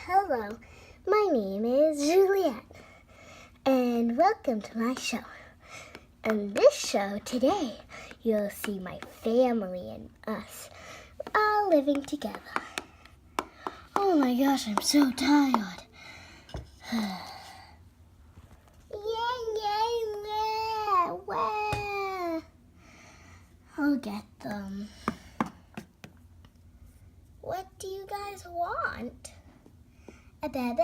Hello, my name is Juliet, and welcome to my show. In this show today, you'll see my family and us all living together. Oh my gosh, I'm so tired. Where? I'll get them. What do you guys want? A baby?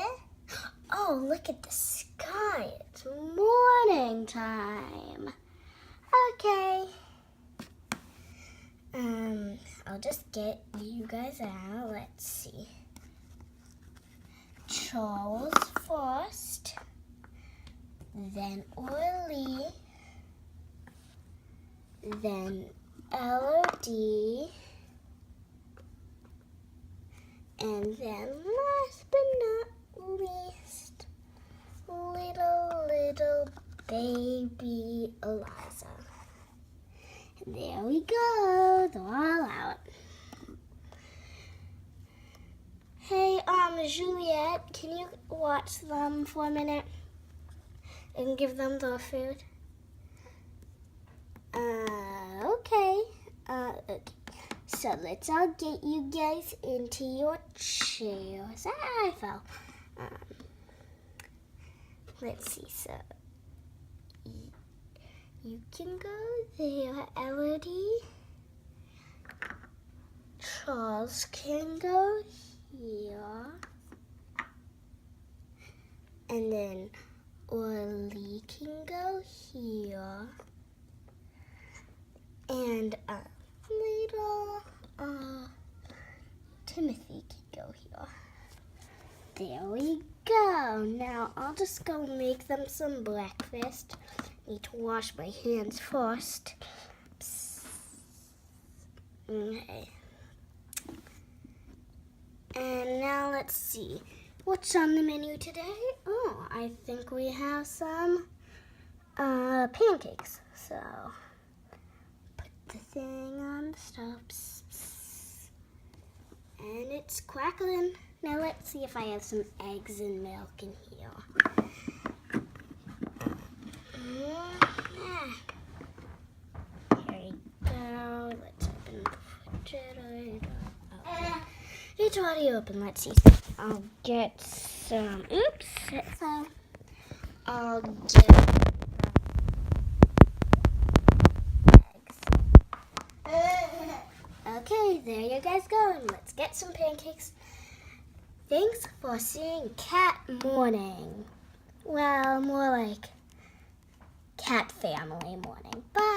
Oh, look at the sky. It's morning time. Okay. I'll just get you guys out. Let's see. Charles first. Then Orly. Then Elodie. And then last but not least, little baby Eliza. And there we go, they're all out. Hey, Juliet, can you watch them for a minute and give them the food? Okay. So let's all get you guys into your chairs. I fell. Let's see. So you can go there, Elodie. Charles can go here. And then Orly can go here. And little Timothy can go here. There we go. Now I'll just go make them some breakfast. Need to wash my hands first. Psst. Okay. And now let's see. What's on the menu today? Oh, I think we have some pancakes. So the thing on the stove. Psst, psst. And it's crackling. Now let's see if I have some eggs and milk in here. Here we go. Let's open the refrigerator. Oh, it's already open. Let's see. I'll get some. Oops. So I'll get. Okay, there you guys go. And let's get some pancakes. Thanks for seeing Cat Morning. Well, more like Cat Family Morning. Bye.